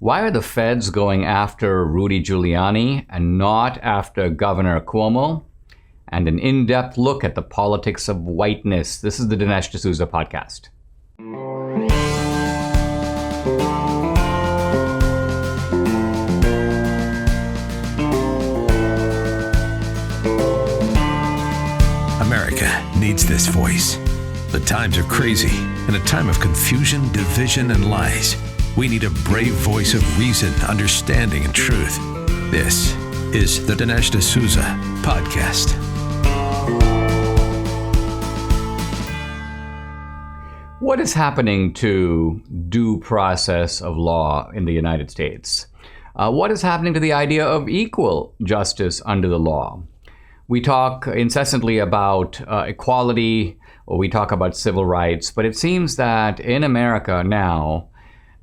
Why are the feds going after Rudy Giuliani and not after Governor Cuomo? And an in-depth look at the politics of whiteness. This is the Dinesh D'Souza podcast. America needs this voice. The times are crazy. In a time of confusion, division, and lies, we need a brave voice of reason, understanding, and truth. This is the Dinesh D'Souza podcast. What is happening to due process of law in the United States? What is happening to the idea of equal justice under the law? We talk incessantly about equality, or we talk about civil rights, but it seems that in America now,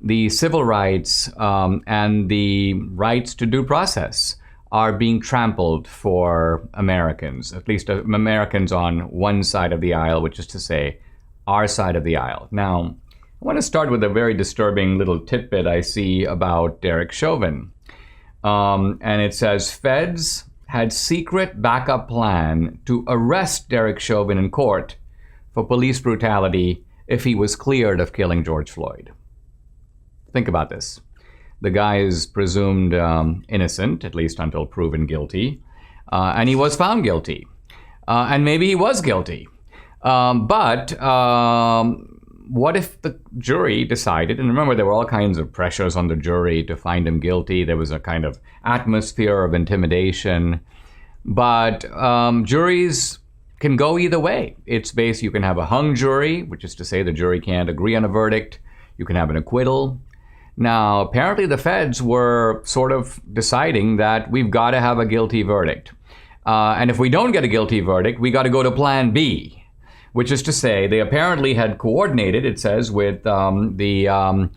the civil rights and the rights to due process are being trampled for Americans, at least Americans on one side of the aisle, which is to say, our side of the aisle. Now, I want to start with a very disturbing little tidbit I see about Eric Chauvin. And it says, feds had secret backup plan to arrest Derek Chauvin in court for police brutality if he was cleared of killing George Floyd. Think about this. The guy is presumed innocent, at least until proven guilty, and he was found guilty. And maybe he was guilty. But what if the jury decided, and remember there were all kinds of pressures on the jury to find him guilty. There was a kind of atmosphere of intimidation. But juries can go either way. It's based, you can have a hung jury, which is to say the jury can't agree on a verdict. You can have an acquittal. Now, apparently the feds were sort of deciding that we've got to have a guilty verdict. And if we don't get a guilty verdict, we got to go to plan B, which is to say they apparently had coordinated, it says, with the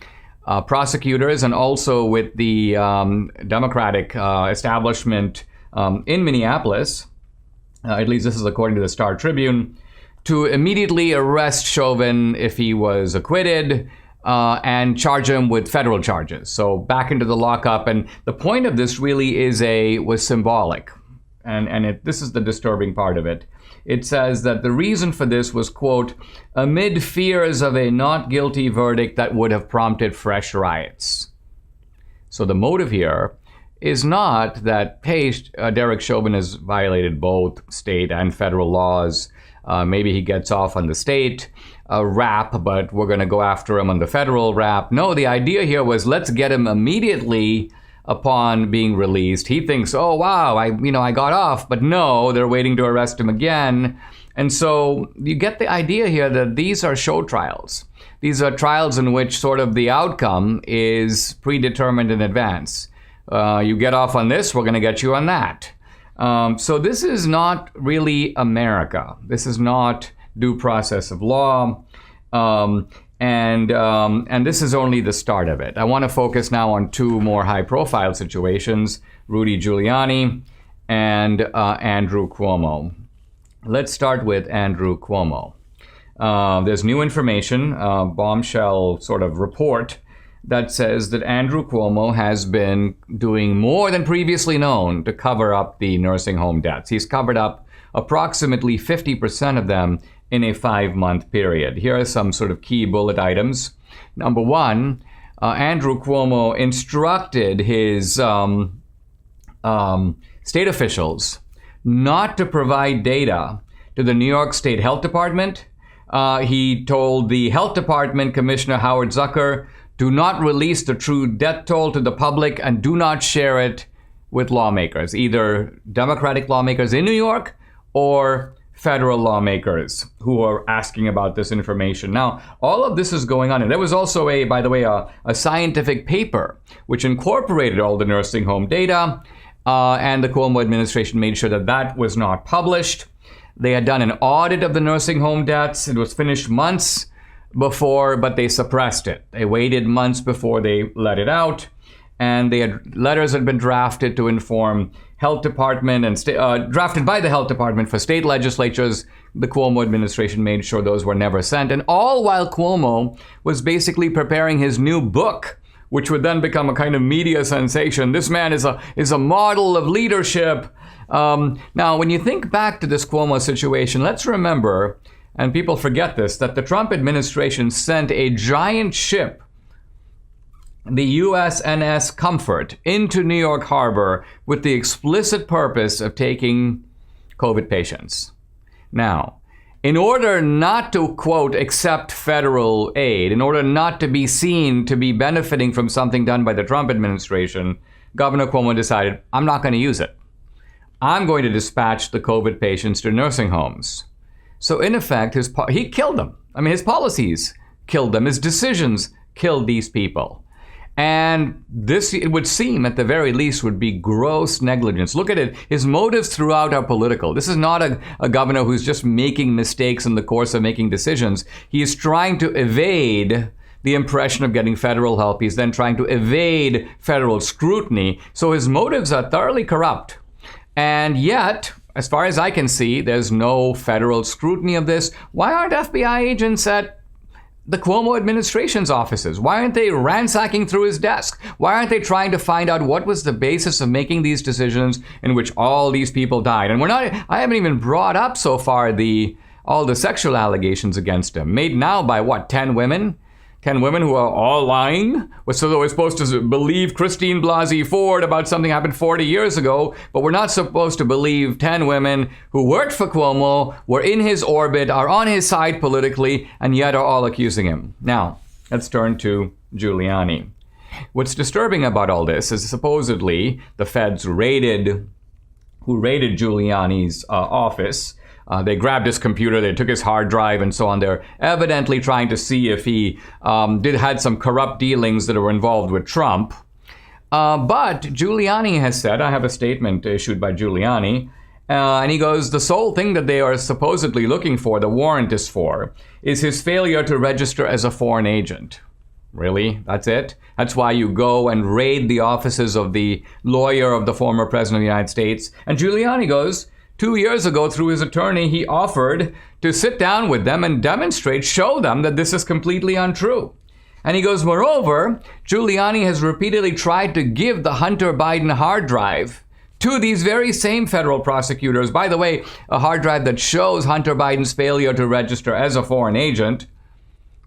prosecutors and also with the Democratic establishment in Minneapolis, at least this is according to the Star Tribune, to immediately arrest Chauvin if he was acquitted, and charge him with federal charges. So back into the lockup. And the point of this really was symbolic. And this is the disturbing part of it. It says that the reason for this was, quote, amid fears of a not guilty verdict that would have prompted fresh riots. So the motive here is not that, hey, Derek Chauvin has violated both state and federal laws. Maybe he gets off on the state rap, but we're going to go after him on the federal rap. No, the idea here was let's get him immediately upon being released. He thinks, oh, wow, I got off. But no, they're waiting to arrest him again. And so you get the idea here that these are show trials. These are trials in which sort of the outcome is predetermined in advance. You get off on this, we're going to get you on that. So this is not really America. This is not due process of law. And this is only the start of it. I want to focus now on two more high-profile situations, Rudy Giuliani and Andrew Cuomo. Let's start with Andrew Cuomo. There's new information, bombshell sort of report, that says that Andrew Cuomo has been doing more than previously known to cover up the nursing home deaths. He's covered up approximately 50% of them in a 5-month period. Here are some sort of key bullet items. Number one, Andrew Cuomo instructed his state officials not to provide data to the New York State Health Department. He told the Health Department Commissioner Howard Zucker, do not release the true death toll to the public and do not share it with lawmakers, either Democratic lawmakers in New York or federal lawmakers who are asking about this information. Now, all of this is going on. And there was also by the way, a scientific paper which incorporated all the nursing home data, and the Cuomo administration made sure that that was not published. They had done an audit of the nursing home deaths. It was finished months before, but they suppressed it. They waited months before they let it out. And letters had been drafted to inform health department and drafted by the health department for state legislatures. The Cuomo administration made sure those were never sent. And all while Cuomo was basically preparing his new book, which would then become a kind of media sensation. This man is a model of leadership. Now, when you think back to this Cuomo situation, let's remember, and people forget this, that the Trump administration sent a giant ship, the USNS Comfort, into New York Harbor with the explicit purpose of taking COVID patients. Now, in order not to, quote, accept federal aid, in order not to be seen to be benefiting from something done by the Trump administration, Governor Cuomo decided, I'm not going to use it. I'm going to dispatch the COVID patients to nursing homes. So in effect, he killed them. I mean, his policies killed them. His decisions killed these people. And this, it would seem, at the very least, would be gross negligence. Look at it. His motives throughout are political. This is not a governor who's just making mistakes in the course of making decisions. He is trying to evade the impression of getting federal help. He's then trying to evade federal scrutiny. So his motives are thoroughly corrupt. And yet, as far as I can see, there's no federal scrutiny of this. Why aren't FBI agents at the Cuomo administration's offices? Why aren't they ransacking through his desk? Why aren't they trying to find out what was the basis of making these decisions in which all these people died? And I haven't even brought up so far all the sexual allegations against him, made now by 10 women? 10 women who are all lying? So we're supposed to believe Christine Blasey Ford about something happened 40 years ago, but we're not supposed to believe 10 women who worked for Cuomo, were in his orbit, are on his side politically, and yet are all accusing him. Now, let's turn to Giuliani. What's disturbing about all this is supposedly the feds who raided Giuliani's office. They grabbed his computer, they took his hard drive and so on. They're evidently trying to see if he had some corrupt dealings that were involved with Trump. But Giuliani has said, I have a statement issued by Giuliani, and he goes, the sole thing that they are supposedly looking for, the warrant is for, is his failure to register as a foreign agent. Really? That's it? That's why you go and raid the offices of the lawyer of the former president of the United States? And Giuliani goes, 2 years ago, through his attorney, he offered to sit down with them and demonstrate, show them that this is completely untrue. And he goes, moreover, Giuliani has repeatedly tried to give the Hunter Biden hard drive to these very same federal prosecutors. By the way, a hard drive that shows Hunter Biden's failure to register as a foreign agent.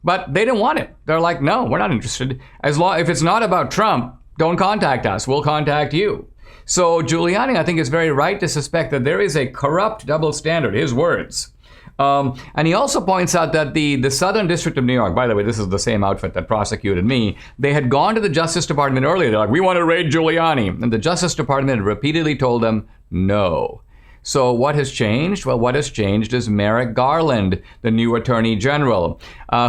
But they didn't want it. They're like, no, we're not interested. If it's not about Trump, don't contact us. We'll contact you. So Giuliani, I think, is very right to suspect that there is a corrupt double standard, his words. And he also points out that the Southern District of New York, by the way, this is the same outfit that prosecuted me, they had gone to the Justice Department earlier. They're like, we want to raid Giuliani. And the Justice Department had repeatedly told them no. So what has changed? Well, what has changed is Merrick Garland, the new Attorney General,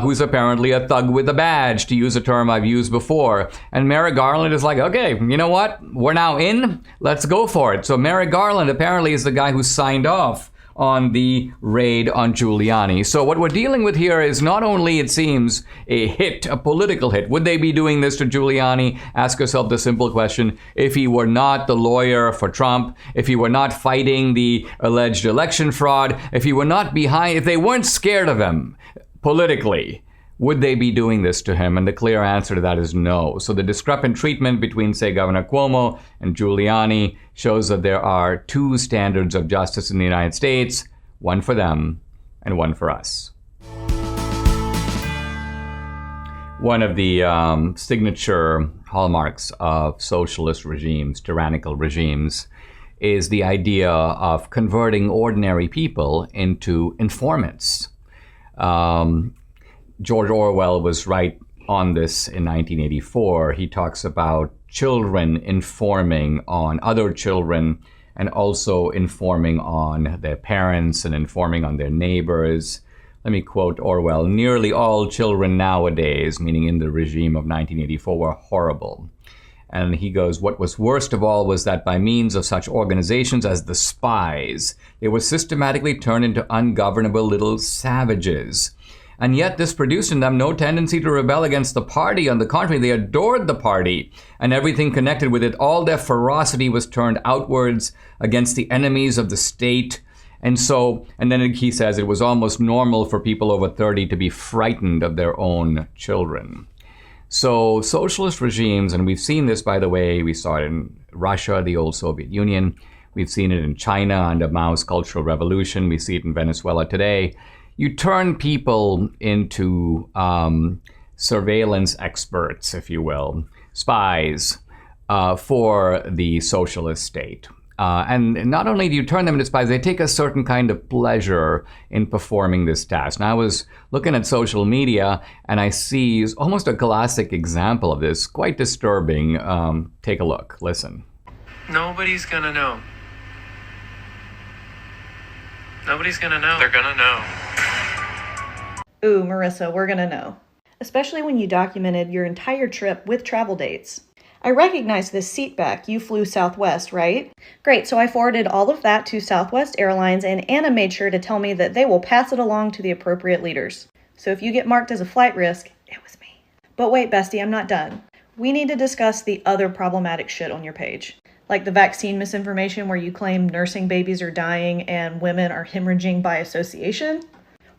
who's apparently a thug with a badge, to use a term I've used before. And Merrick Garland is like, okay, you know what? We're now in. Let's go for it. So Merrick Garland apparently is the guy who signed off on the raid on Giuliani. So what we're dealing with here is not only, it seems, a hit, a political hit. Would they be doing this to Giuliani? Ask yourself the simple question. If he were not the lawyer for Trump, if he were not fighting the alleged election fraud, if he they weren't scared of him politically, would they be doing this to him? And the clear answer to that is no. So the discrepant treatment between, say, Governor Cuomo and Giuliani shows that there are two standards of justice in the United States, one for them and one for us. One of the signature hallmarks of socialist regimes, tyrannical regimes, is the idea of converting ordinary people into informants. George Orwell was right on this in 1984. He talks about children informing on other children and also informing on their parents and informing on their neighbors. Let me quote Orwell, nearly all children nowadays, meaning in the regime of 1984, were horrible. And he goes, what was worst of all was that by means of such organizations as the spies, they were systematically turned into ungovernable little savages. And yet this produced in them no tendency to rebel against the party. On the contrary, they adored the party and everything connected with it. All their ferocity was turned outwards against the enemies of the state. And then he says it was almost normal for people over 30 to be frightened of their own children. So socialist regimes, and we've seen this, by the way, we saw it in Russia, the old Soviet Union. We've seen it in China under Mao's Cultural Revolution. We see it in Venezuela today. You turn people into surveillance experts, if you will, spies for the socialist state. And not only do you turn them into spies, they take a certain kind of pleasure in performing this task. Now, I was looking at social media, and I see almost a classic example of this, quite disturbing. Take a look, listen. Nobody's gonna know. Nobody's gonna know. They're gonna know. Ooh, Marissa, we're gonna know. Especially when you documented your entire trip with travel dates. I recognize this seat back. You flew Southwest, right? Great, so I forwarded all of that to Southwest Airlines, and Anna made sure to tell me that they will pass it along to the appropriate leaders. So if you get marked as a flight risk, it was me. But wait, bestie, I'm not done. We need to discuss the other problematic shit on your page. Like the vaccine misinformation where you claim nursing babies are dying and women are hemorrhaging by association.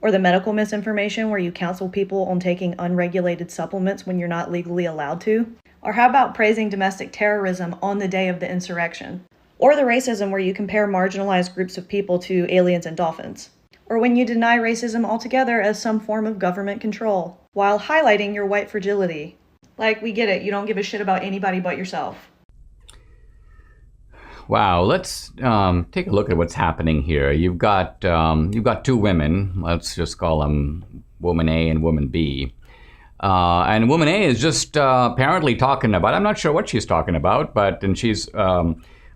Or the medical misinformation where you counsel people on taking unregulated supplements when you're not legally allowed to. Or how about praising domestic terrorism on the day of the insurrection? Or the racism where you compare marginalized groups of people to aliens and dolphins. Or when you deny racism altogether as some form of government control, while highlighting your white fragility. Like, we get it, you don't give a shit about anybody but yourself. Wow, let's take a look at what's happening here. You've got two women. Let's just call them Woman A and Woman B. And Woman A is just apparently talking about, I'm not sure what she's talking about, and she's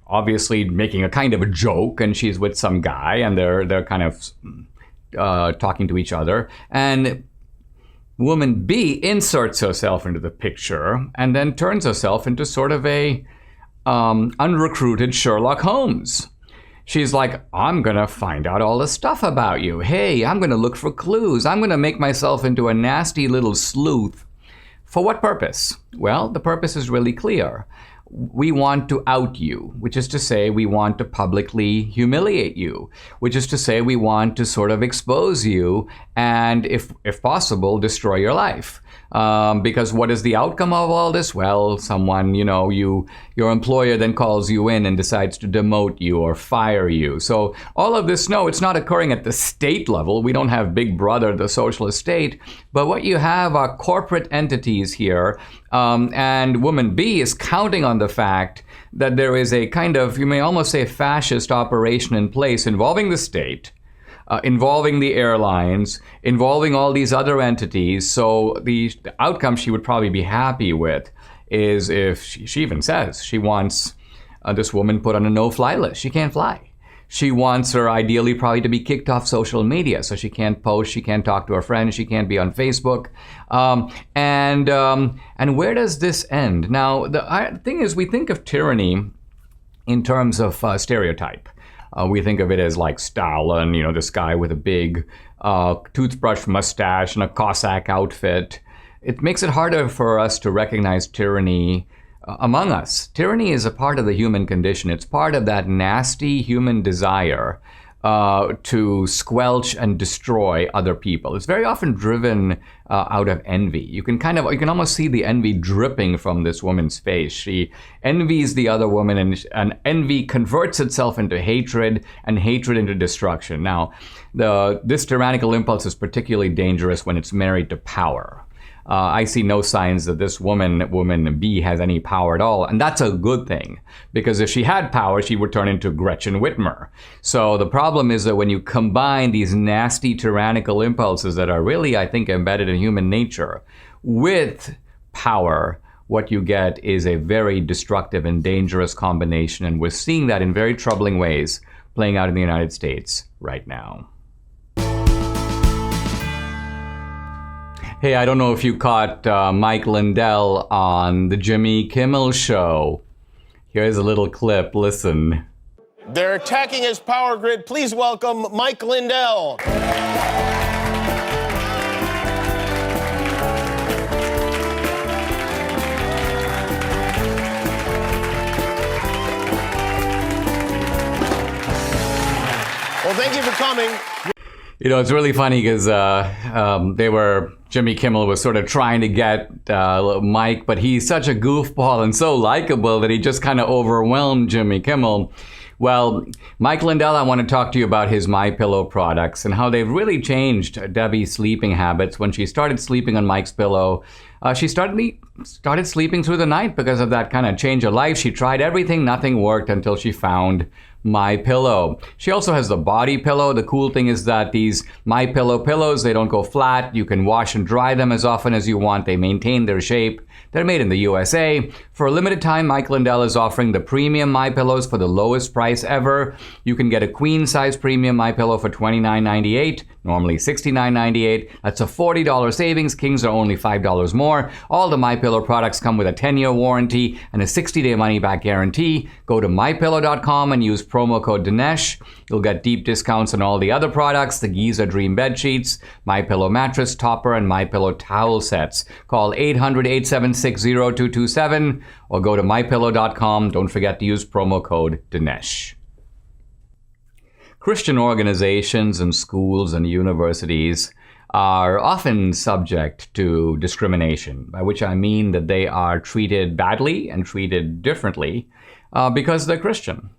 obviously making a kind of a joke, and she's with some guy, and they're kind of talking to each other. And Woman B inserts herself into the picture and then turns herself into sort of a unrecruited Sherlock Holmes. She's like, I'm going to find out all the stuff about you. Hey, I'm going to look for clues. I'm going to make myself into a nasty little sleuth. For what purpose? Well, the purpose is really clear. We want to out you, which is to say we want to publicly humiliate you, which is to say we want to sort of expose you and, if possible, destroy your life. Because what is the outcome of all this? Well, someone, your employer then calls you in and decides to demote you or fire you. So all of this, no, it's not occurring at the state level. We don't have Big Brother, the socialist state. But what you have are corporate entities here. And Woman B is counting on the fact that there is a kind of, you may almost say, fascist operation in place involving the state, involving the airlines, involving all these other entities. So the outcome she would probably be happy with is if she even says she wants this woman put on a no-fly list. She can't fly. She wants her ideally probably to be kicked off social media, so she can't post, she can't talk to her friends, she can't be on Facebook. And where does this end? Now, the thing is, we think of tyranny in terms of stereotype. We think of it as like Stalin, this guy with a big toothbrush mustache and a Cossack outfit. It makes it harder for us to recognize tyranny among us. Tyranny is a part of the human condition. It's part of that nasty human desire to squelch and destroy other people. It's very often driven out of envy. You can almost see the envy dripping from this woman's face. She envies the other woman, and envy converts itself into hatred, and hatred into destruction. Now, this tyrannical impulse is particularly dangerous when it's married to power. I see no signs that this woman B, has any power at all. And that's a good thing, because if she had power, she would turn into Gretchen Whitmer. So the problem is that when you combine these nasty tyrannical impulses that are really, I think, embedded in human nature with power, what you get is a very destructive and dangerous combination. And we're seeing that in very troubling ways playing out in the United States right now. Hey, I don't know if you caught Mike Lindell on the Jimmy Kimmel show. Here's a little clip. Listen. They're attacking his power grid. Please welcome Mike Lindell. Well, thank you for coming. It's really funny because Jimmy Kimmel was sort of trying to get Mike, but he's such a goofball and so likable that he just kind of overwhelmed Jimmy Kimmel. Well, Mike Lindell, I want to talk to you about his MyPillow products and how they've really changed Debbie's sleeping habits. When she started sleeping on Mike's pillow, she started sleeping through the night because of that kind of change of life. She tried everything, nothing worked until she found MyPillow. She also has the body pillow. The cool thing is that these MyPillow pillows, they don't go flat. You can wash and dry them as often as you want. They maintain their shape. They're made in the USA. For a limited time, Mike Lindell is offering the premium MyPillows for the lowest price ever. You can get a queen size premium MyPillow for $29.98, normally $69.98. That's a $40 savings. Kings are only $5 more. All the MyPillow products come with a 10-year warranty and a 60-day money-back guarantee. Go to mypillow.com and use promo code Dinesh. You'll get deep discounts on all the other products, the Giza Dream bed sheets, MyPillow mattress topper, and MyPillow towel sets. Call 800-876-0227 or go to mypillow.com. Don't forget to use promo code Dinesh. Christian organizations and schools and universities are often subject to discrimination, by which I mean that they are treated badly and treated differently because they're Christian.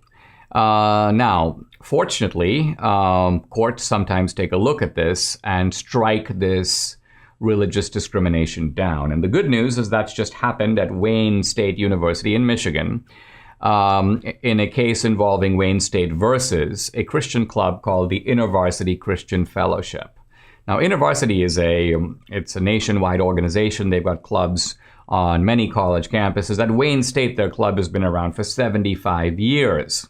Now, fortunately, courts sometimes take a look at this and strike this religious discrimination down. And the good news is that's just happened at Wayne State University in Michigan in a case involving Wayne State versus a Christian club called the InterVarsity Christian Fellowship. Now, InterVarsity is it's a nationwide organization. They've got clubs on many college campuses. At Wayne State, their club has been around for 75 years.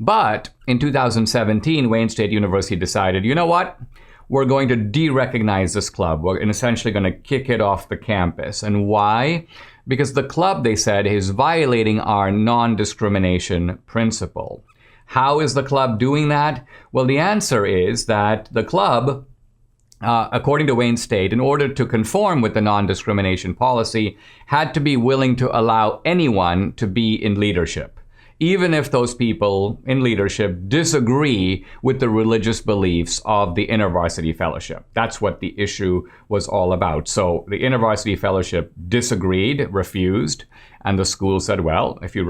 But in 2017, Wayne State University decided, you know what? We're going to de-recognize this club. We're essentially going to kick it off the campus. And why? Because the club, they said, is violating our non-discrimination principle. How is the club doing that? Well, the answer is that the club, according to Wayne State, in order to conform with the non-discrimination policy, had to be willing to allow anyone to be in leadership, even if those people in leadership disagree with the religious beliefs of the InterVarsity Fellowship. That's what the issue was all about. So the InterVarsity Fellowship disagreed, refused, and the school said, well, if you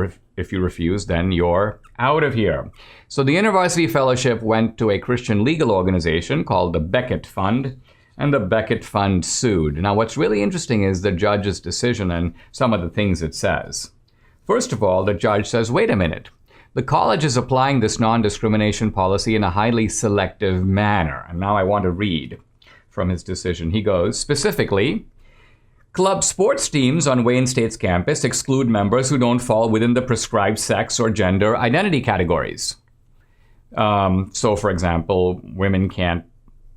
refuse, then you're out of here. So the InterVarsity Fellowship went to a Christian legal organization called the Becket Fund, and the Becket Fund sued. Now, what's really interesting is the judge's decision and some of the things it says. First of all, the judge says, wait a minute. The college is applying this non-discrimination policy in a highly selective manner. And now I want to read from his decision. He goes, specifically, club sports teams on Wayne State's campus exclude members who don't fall within the prescribed sex or gender identity categories. So, for example, women can't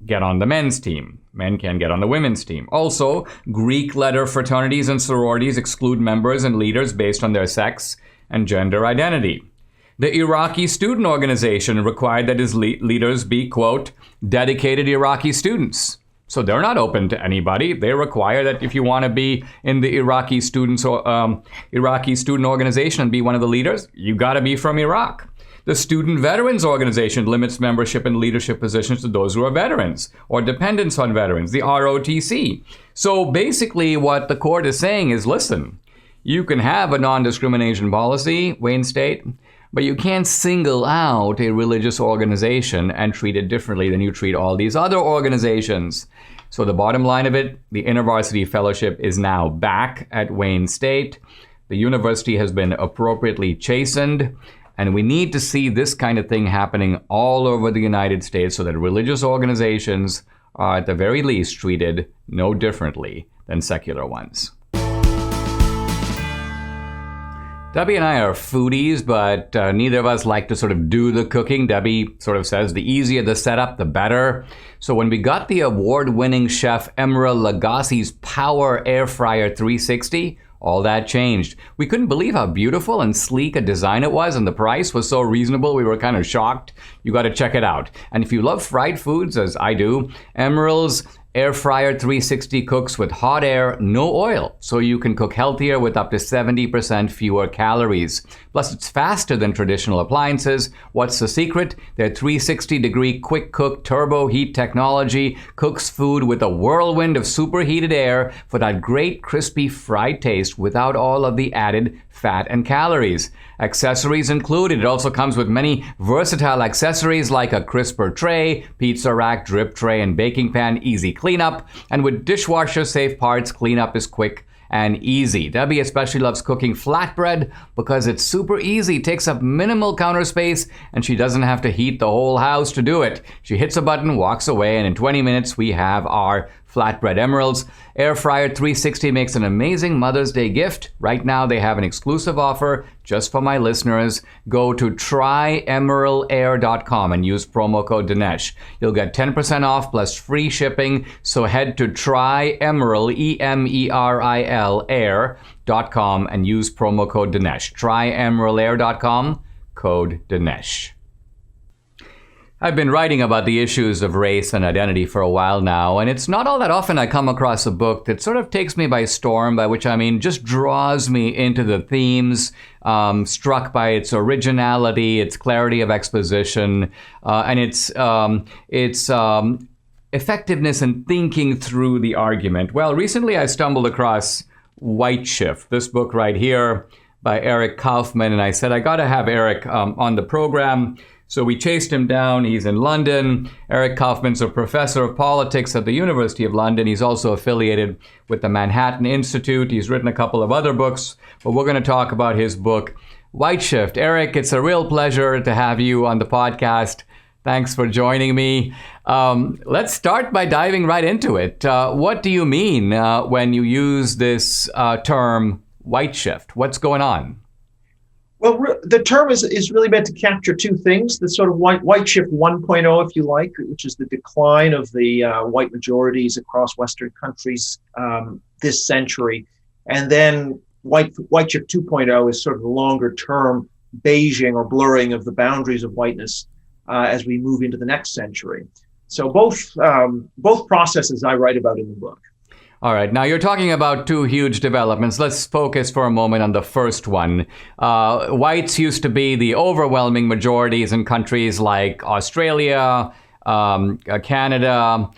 get on the men's team. Men can get on the women's team. Also, Greek letter fraternities and sororities exclude members and leaders based on their sex and gender identity. The Iraqi Student Organization required that its leaders be, quote, dedicated Iraqi students. So they're not open to anybody. They require that if you want to be in the Iraqi Student Organization and be one of the leaders, you got to be from Iraq. The Student Veterans Organization limits membership in leadership positions to those who are veterans or dependents on veterans, the ROTC. So basically what the court is saying is, listen, you can have a non-discrimination policy, Wayne State, but you can't single out a religious organization and treat it differently than you treat all these other organizations. So the bottom line of it, the InterVarsity Fellowship is now back at Wayne State. The university has been appropriately chastened. And we need to see this kind of thing happening all over the United States so that religious organizations are at the very least treated no differently than secular ones. Debbie and I are foodies, but neither of us like to sort of do the cooking. Debbie sort of says the easier the setup, the better. So when we got the award-winning chef Emerils Lagasse's Power Air Fryer 360, all that changed. We couldn't believe how beautiful and sleek a design it was, and the price was so reasonable we were kind of shocked. You got to check it out. And if you love fried foods, as I do, Emerils Air Fryer 360 cooks with hot air, no oil, so you can cook healthier with up to 70% fewer calories. Plus, it's faster than traditional appliances. What's the secret? Their 360-degree quick cook turbo heat technology cooks food with a whirlwind of superheated air for that great crispy fried taste without all of the added fat and calories. Accessories included. It also comes with many versatile accessories like a crisper tray, pizza rack, drip tray, and baking pan, easy cleanup. And with dishwasher-safe parts, cleanup is quick and easy. Debbie especially loves cooking flatbread because it's super easy, takes up minimal counter space, and she doesn't have to heat the whole house to do it. She hits a button, walks away, and in 20 minutes we have our flatbread Emerils. Air Fryer 360 makes an amazing Mother's Day gift. Right now they have an exclusive offer just for my listeners. Go to tryemerilair.com and use promo code Dinesh. You'll get 10% off plus free shipping. So head to tryEmeril, E-M-E-R-I-L, air.com and use promo code Dinesh. Tryemerilair.com, code Dinesh. I've been writing about the issues of race and identity for a while now, and it's not all that often I come across a book that sort of takes me by storm, by which I mean just draws me into the themes, struck by its originality, its clarity of exposition, and its effectiveness in thinking through the argument. Well, recently I stumbled across Whiteshift, this book right here by Eric Kauffman, and I said, I got to have Eric on the program. So we chased him down. He's in London. Eric Kauffman's a professor of politics at the University of London. He's also affiliated with the Manhattan Institute. He's written a couple of other books, but we're going to talk about his book, Whiteshift. Eric, it's a real pleasure to have you on the podcast. Thanks for joining me. Let's start by diving right into it. What do you mean when you use this term, Whiteshift? What's going on? Well, the term is really meant to capture two things: the sort of white shift 1.0, if you like, which is the decline of the white majorities across Western countries this century, and then white shift 2.0 is sort of the longer term beiging or blurring of the boundaries of whiteness as we move into the next century. So both processes I write about in the book. All right. Now, you're talking about two huge developments. Let's focus for a moment on the first one. Whites used to be the overwhelming majorities in countries like Australia, Canada,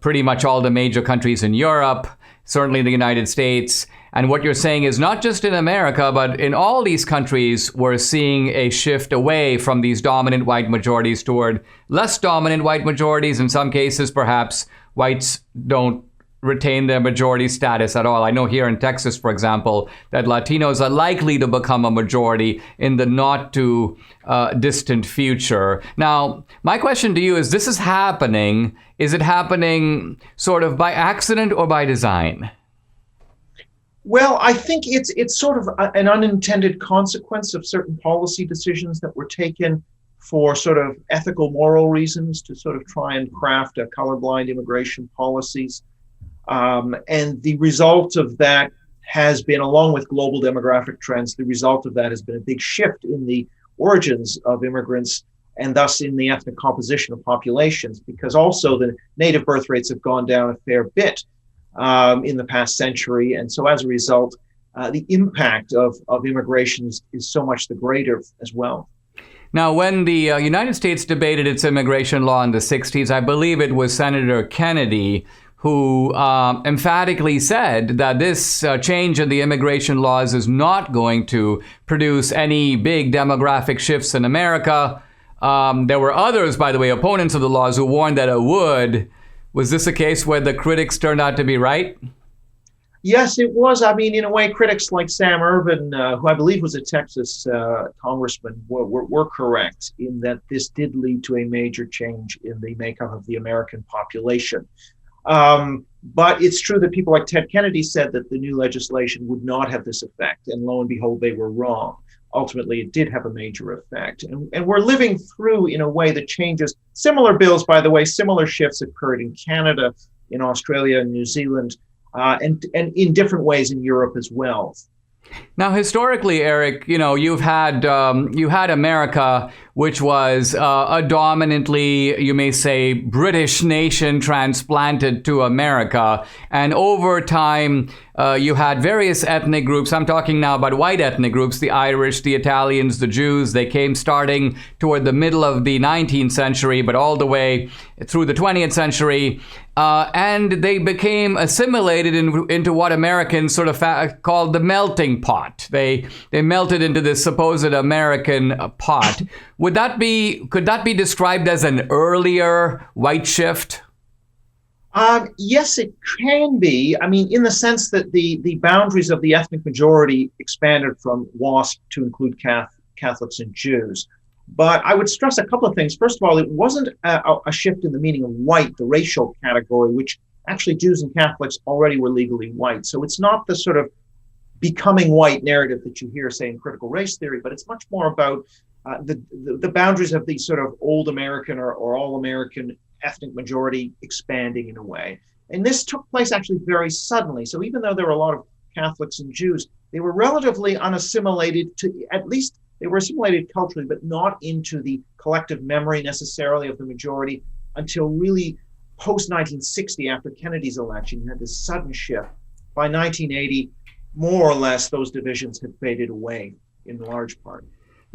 pretty much all the major countries in Europe, certainly the United States. And what you're saying is not just in America, but in all these countries, we're seeing a shift away from these dominant white majorities toward less dominant white majorities. In some cases, perhaps whites don't retain their majority status at all. I know here in Texas, for example, that Latinos are likely to become a majority in the not too distant future. Now, my question to you is, this is happening. Is it happening sort of by accident or by design? Well, I think it's sort of an unintended consequence of certain policy decisions that were taken for sort of ethical, moral reasons to sort of try and craft a colorblind immigration policies. And the result of that has been, along with global demographic trends, the result of that has been a big shift in the origins of immigrants and thus in the ethnic composition of populations, because also the native birth rates have gone down a fair bit in the past century. And so as a result, the impact of immigration is so much the greater as well. Now, when the United States debated its immigration law in the 60s, I believe it was Senator Kennedy who emphatically said that this change in the immigration laws is not going to produce any big demographic shifts in America. There were others, by the way, opponents of the laws, who warned that it would. Was this a case where the critics turned out to be right? Yes, it was. I mean, in a way, critics like Sam Ervin, who I believe was a Texas congressman, were correct in that this did lead to a major change in the makeup of the American population. But it's true that people like Ted Kennedy said that the new legislation would not have this effect. And lo and behold, they were wrong. Ultimately, it did have a major effect. And we're living through, in a way, the changes. Similar bills, by the way, similar shifts occurred in Canada, in Australia, and New Zealand, and in different ways in Europe as well. Now, historically, Eric, you had America which was a dominantly, you may say, British nation transplanted to America. And over time, you had various ethnic groups. I'm talking now about white ethnic groups, the Irish, the Italians, the Jews. They came starting toward the middle of the 19th century, but all the way through the 20th century. And they became assimilated into what Americans sort of called the melting pot. They melted into this supposed American pot. Could that be described as an earlier white shift? Yes, it can be. I mean, in the sense that the boundaries of the ethnic majority expanded from WASP to include Catholics and Jews. But I would stress a couple of things. First of all, it wasn't a shift in the meaning of white, the racial category, which actually Jews and Catholics already were legally white. So it's not the sort of becoming white narrative that you hear, say, in critical race theory, but it's much more about the boundaries of the sort of old American or all American ethnic majority expanding in a way. And this took place actually very suddenly. So even though there were a lot of Catholics and Jews, they were relatively unassimilated to, at least they were assimilated culturally, but not into the collective memory necessarily of the majority until really post-1960, after Kennedy's election. You had this sudden shift. By 1980, more or less, those divisions had faded away in large part.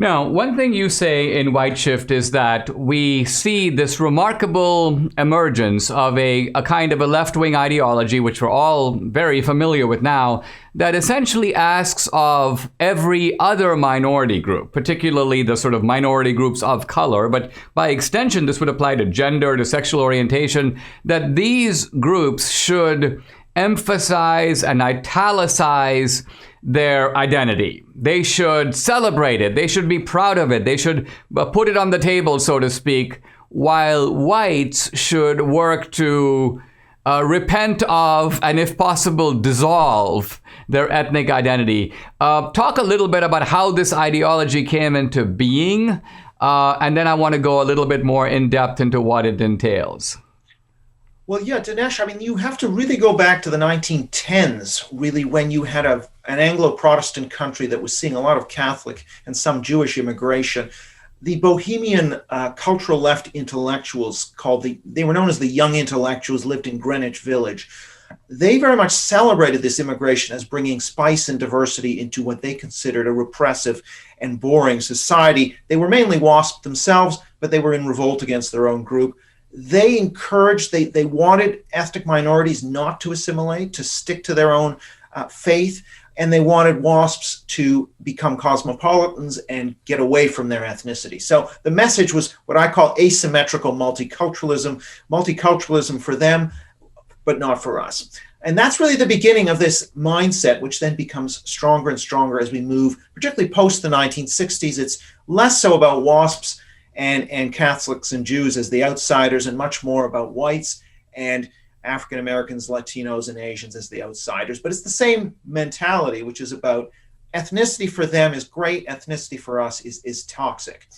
Now, one thing you say in Whiteshift is that we see this remarkable emergence of a kind of a left-wing ideology, which we're all very familiar with now, that essentially asks of every other minority group, particularly the sort of minority groups of color, but by extension, this would apply to gender, to sexual orientation, that these groups should emphasize and italicize their identity. They should celebrate it. They should be proud of it. They should put it on the table, so to speak, while whites should work to repent of and, if possible, dissolve their ethnic identity. Talk a little bit about how this ideology came into being, and then I want to go a little bit more in depth into what it entails. Well, yeah, Dinesh, I mean, you have to really go back to the 1910s, really, when you had an Anglo-Protestant country that was seeing a lot of Catholic and some Jewish immigration. The Bohemian cultural left intellectuals, they were known as the Young Intellectuals, lived in Greenwich Village. They very much celebrated this immigration as bringing spice and diversity into what they considered a repressive and boring society. They were mainly WASP themselves, but they were in revolt against their own group. They encouraged, they wanted ethnic minorities not to assimilate, to stick to their own faith, and they wanted WASPs to become cosmopolitans and get away from their ethnicity. So the message was what I call asymmetrical multiculturalism, multiculturalism for them, but not for us. And that's really the beginning of this mindset, which then becomes stronger and stronger as we move, particularly post the 1960s. It's less so about WASPs and Catholics and Jews as the outsiders, and much more about whites and African Americans, Latinos, and Asians as the outsiders. But it's the same mentality, which is about ethnicity for them is great, ethnicity for us is toxic.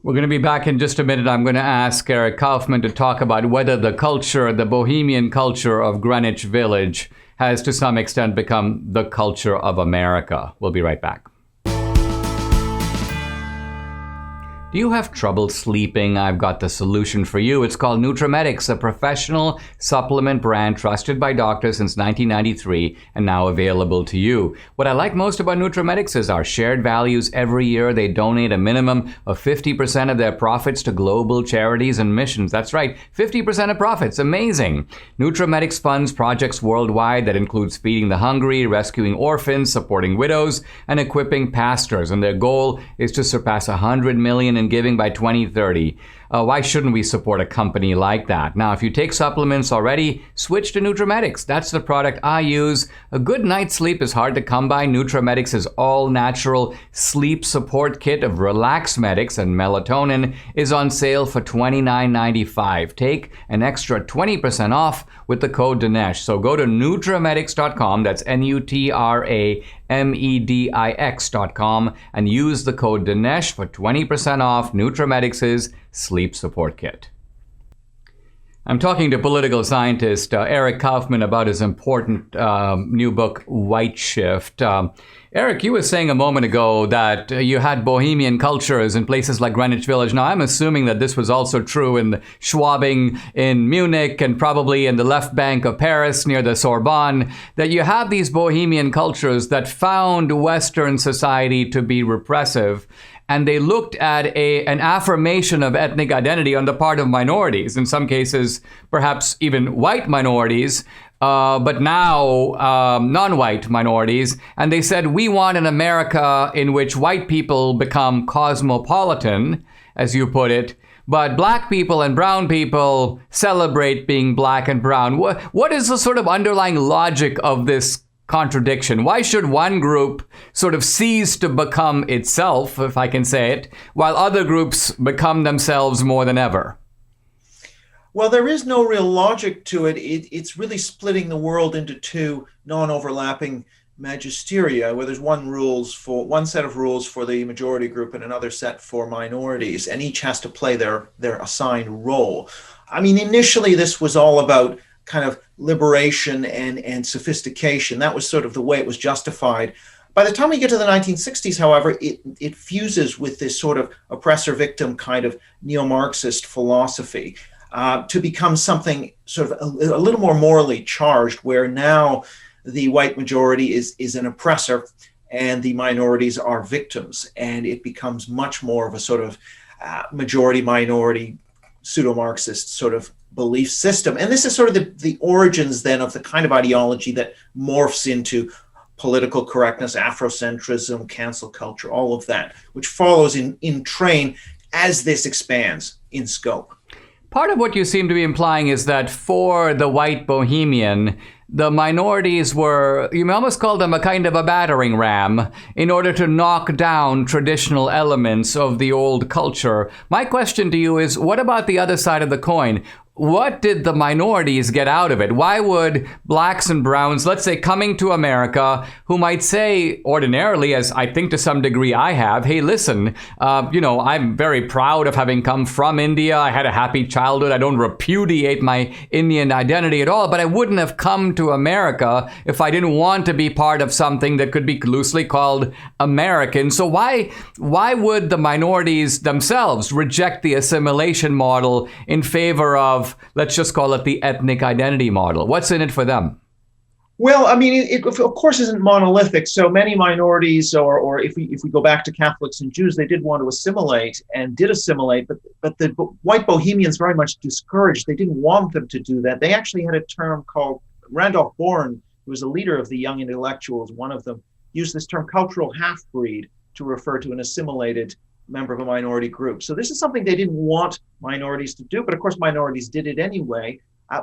We're going to be back in just a minute. I'm going to ask Eric Kauffman to talk about whether the culture, the Bohemian culture of Greenwich Village, has to some extent become the culture of America. We'll be right back. Do you have trouble sleeping? I've got the solution for you. It's called Nutramedix, a professional supplement brand trusted by doctors since 1993 and now available to you. What I like most about Nutramedix is our shared values. Every year they donate a minimum of 50% of their profits to global charities and missions. That's right, 50% of profits. Amazing. Nutramedix funds projects worldwide that includes feeding the hungry, rescuing orphans, supporting widows, and equipping pastors. And their goal is to surpass 100 million in giving by 2030. Why shouldn't we support a company like that? Now, if you take supplements already, switch to Nutramedix. That's the product I use. A good night's sleep is hard to come by. Nutramedix's all-natural sleep support kit of Relaxmedix and melatonin is on sale for $29.95. Take an extra 20% off with the code Dinesh. So go to Nutramedix.com, that's Nutramedix.com, and use the code Dinesh for 20% off Nutramedix's sleep support kit. I'm talking to political scientist Eric Kauffman about his important new book, Whiteshift. Eric, you were saying a moment ago that you had bohemian cultures in places like Greenwich Village. Now, I'm assuming that this was also true in Schwabing in Munich and probably in the left bank of Paris near the Sorbonne, that you have these bohemian cultures that found Western society to be repressive. And they looked at an affirmation of ethnic identity on the part of minorities, in some cases, perhaps even white minorities, but now non-white minorities. And they said, we want an America in which white people become cosmopolitan, as you put it, but black people and brown people celebrate being black and brown. What is the sort of underlying logic of this contradiction? Why should one group sort of cease to become itself, if I can say it, while other groups become themselves more than ever? Well, there is no real logic to it. It's really splitting the world into two non-overlapping magisteria, where there's one set of rules for the majority group and another set for minorities, and each has to play their assigned role. I mean, initially this was all about kind of liberation and sophistication. That was sort of the way it was justified. By the time we get to the 1960s, however, it fuses with this sort of oppressor-victim kind of neo-Marxist philosophy to become something sort of a little more morally charged, where now the white majority is an oppressor and the minorities are victims. And it becomes much more of a sort of majority-minority pseudo-Marxist sort of belief system. And this is sort of the origins then of the kind of ideology that morphs into political correctness, Afrocentrism, cancel culture, all of that, which follows in train as this expands in scope. Part of what you seem to be implying is that for the white bohemian, the minorities were, you may almost call them a kind of a battering ram in order to knock down traditional elements of the old culture. My question to you is, what about the other side of the coin? What did the minorities get out of it? Why would blacks and browns, let's say coming to America, who might say ordinarily, as I think to some degree I have, hey, listen, I'm very proud of having come from India. I had a happy childhood. I don't repudiate my Indian identity at all, but I wouldn't have come to America if I didn't want to be part of something that could be loosely called American. So why would the minorities themselves reject the assimilation model in favor of, let's just call it the ethnic identity model? What's in it for them? Well, I mean, it of course isn't monolithic. So many minorities, or if we go back to Catholics and Jews, they did want to assimilate and did assimilate, but the white Bohemians very much discouraged. They didn't want them to do that. They actually had a term called, Randolph Bourne, who was a leader of the young intellectuals, one of them, used this term cultural half-breed to refer to an assimilated member of a minority group. So this is something they didn't want minorities to do, but of course minorities did it anyway.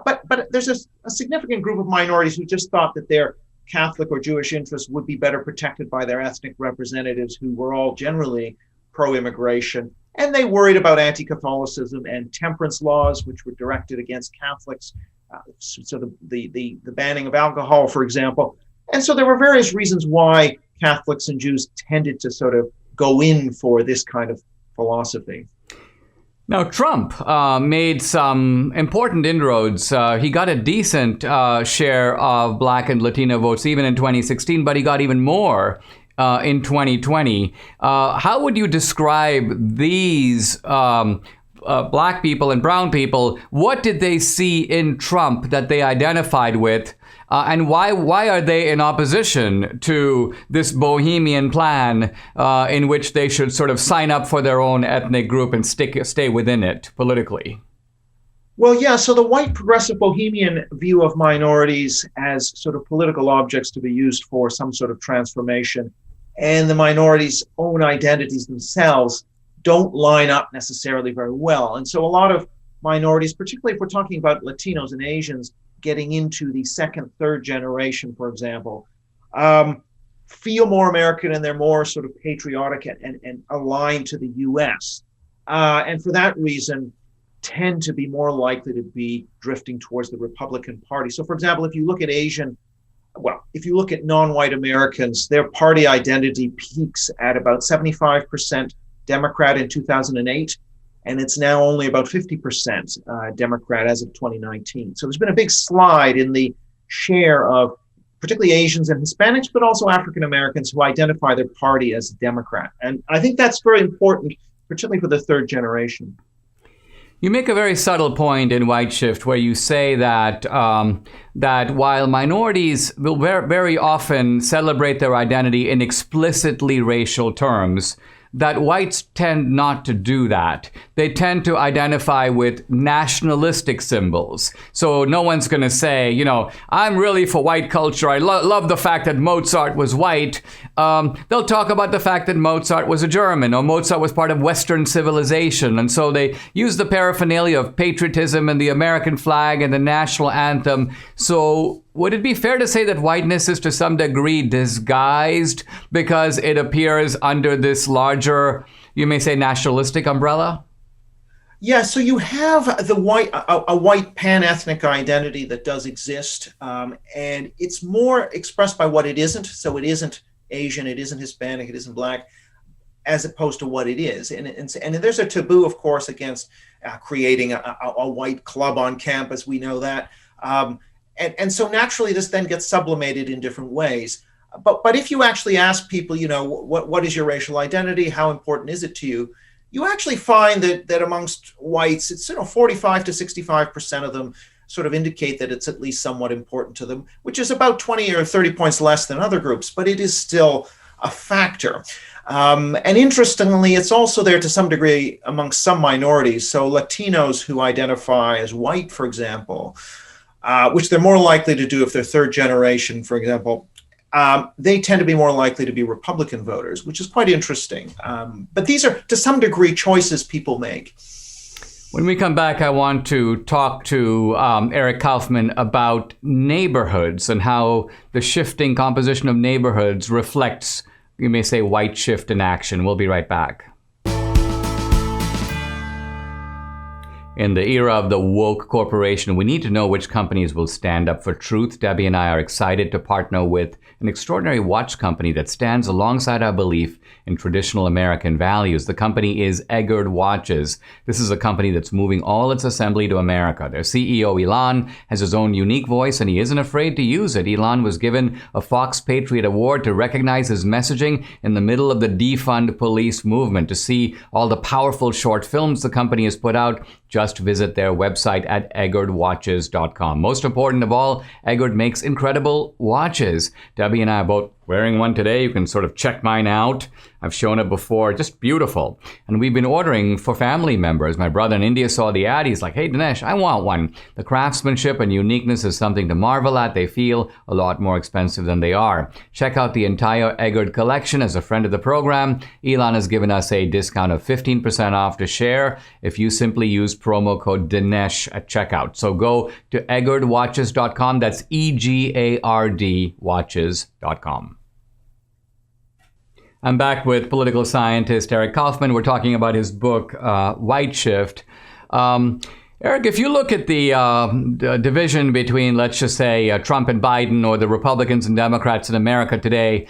But there's a significant group of minorities who just thought that their Catholic or Jewish interests would be better protected by their ethnic representatives, who were all generally pro-immigration. And they worried about anti-Catholicism and temperance laws, which were directed against Catholics. So the banning of alcohol, for example. And so there were various reasons why Catholics and Jews tended to sort of go in for this kind of philosophy. Now, Trump made some important inroads. He got a decent share of Black and Latino votes even in 2016, but he got even more in 2020. How would you describe these Black people and brown people? What did they see in Trump that they identified with? And why are they in opposition to this bohemian plan in which they should sort of sign up for their own ethnic group and stay within it politically? Well, yeah, so the white progressive bohemian view of minorities as sort of political objects to be used for some sort of transformation, and the minorities' own identities themselves don't line up necessarily very well. And so a lot of minorities, particularly if we're talking about Latinos and Asians, getting into the second, third generation, for example, feel more American, and they're more sort of patriotic and aligned to the US. And for that reason, tend to be more likely to be drifting towards the Republican Party. So for example, if you look at non-white Americans, their party identity peaks at about 75% Democrat in 2008. And it's now only about 50% Democrat as of 2019. So there's been a big slide in the share of particularly Asians and Hispanics, but also African Americans who identify their party as a Democrat. And I think that's very important, particularly for the third generation. You make a very subtle point in Whiteshift where you say that that while minorities will very often celebrate their identity in explicitly racial terms, that whites tend not to do that. They tend to identify with nationalistic symbols. So no one's going to say, I'm really for white culture. I love the fact that Mozart was white. They'll talk about the fact that Mozart was a German, or Mozart was part of Western civilization. And so they use the paraphernalia of patriotism and the American flag and the national anthem. So would it be fair to say that whiteness is to some degree disguised because it appears under this larger, you may say, nationalistic umbrella? Yeah, so you have a white pan-ethnic identity that does exist, and it's more expressed by what it isn't. So it isn't Asian, it isn't Hispanic, it isn't Black, as opposed to what it is. And there's a taboo, of course, against creating a white club on campus. We know that. And so naturally, this then gets sublimated in different ways. But if you actually ask people, what is your racial identity? How important is it to you? You actually find that amongst whites, it's 45 to 65% of them sort of indicate that it's at least somewhat important to them, which is about 20 or 30 points less than other groups, but it is still a factor. And interestingly, it's also there to some degree amongst some minorities. So Latinos who identify as white, for example, which they're more likely to do if they're third generation, for example, they tend to be more likely to be Republican voters, which is quite interesting. But these are, to some degree, choices people make. When we come back, I want to talk to Eric Kauffman about neighborhoods and how the shifting composition of neighborhoods reflects, you may say, white shift in action. We'll be right back. In the era of the woke corporation, we need to know which companies will stand up for truth. Debbie and I are excited to partner with an extraordinary watch company that stands alongside our belief in traditional American values. The company is Eggard Watches. This is a company that's moving all its assembly to America. Their CEO, Elon, has his own unique voice, and he isn't afraid to use it. Elon was given a Fox Patriot Award to recognize his messaging in the middle of the defund police movement. To see all the powerful short films the company has put out, just visit their website at eggardwatches.com. Most important of all, Eggard makes incredible watches. Debbie and I are both wearing one today. You can sort of check mine out. I've shown it before. Just beautiful. And we've been ordering for family members. My brother in India saw the ad. He's like, hey, Dinesh, I want one. The craftsmanship and uniqueness is something to marvel at. They feel a lot more expensive than they are. Check out the entire Eggard collection. As a friend of the program, Elon has given us a discount of 15% off to share if you simply use promo code Dinesh at checkout. So go to eggardwatches.com. That's EGARD watches.com. I'm back with political scientist Eric Kauffman. We're talking about his book, Whiteshift. Eric, if you look at the division between, let's just say, Trump and Biden, or the Republicans and Democrats in America today,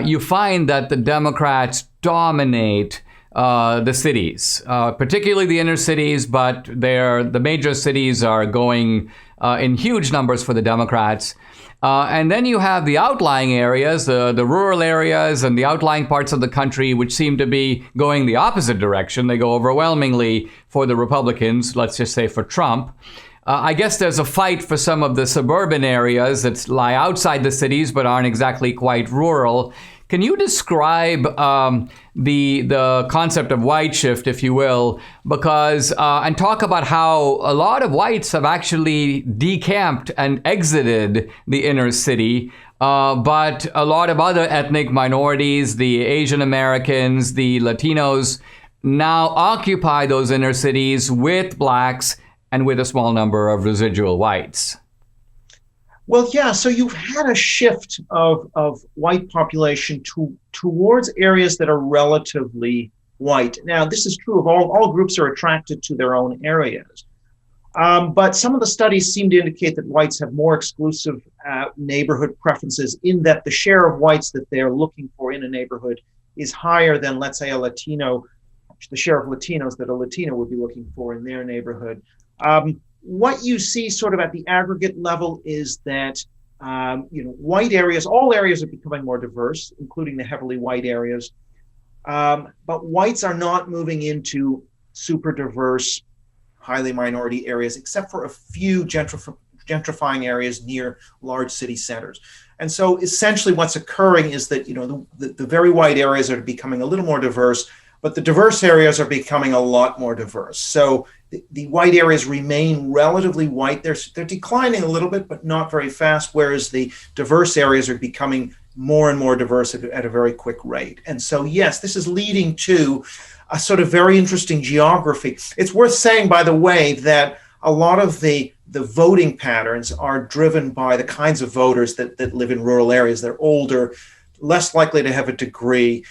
you find that the Democrats dominate the cities, particularly the inner cities, but the major cities are going in huge numbers for the Democrats. And then you have the outlying areas, the rural areas and the outlying parts of the country, which seem to be going the opposite direction. They go overwhelmingly for the Republicans, let's just say for Trump. I guess there's a fight for some of the suburban areas that lie outside the cities but aren't exactly quite rural. Can you describe the concept of white shift, if you will, and talk about how a lot of whites have actually decamped and exited the inner city, but a lot of other ethnic minorities, the Asian Americans, the Latinos, now occupy those inner cities with blacks and with a small number of residual whites? Well, yeah, so you've had a shift of white population towards areas that are relatively white. Now, this is true of all groups are attracted to their own areas. But some of the studies seem to indicate that whites have more exclusive neighborhood preferences, in that the share of whites that they're looking for in a neighborhood is higher than, let's say, the share of Latinos that a Latino would be looking for in their neighborhood. What you see sort of at the aggregate level is that White areas, all areas are becoming more diverse, including the heavily white areas. But whites are not moving into super diverse, highly minority areas, except for a few gentrifying areas near large city centers. And so essentially what's occurring is that, the very white areas are becoming a little more diverse, but the diverse areas are becoming a lot more diverse. So the white areas remain relatively white. They're declining a little bit, but not very fast, whereas the diverse areas are becoming more and more diverse at a very quick rate. And so, yes, this is leading to a sort of very interesting geography. It's worth saying, by the way, that a lot of the voting patterns are driven by the kinds of voters that live in rural areas. They're older, less likely to have a degree.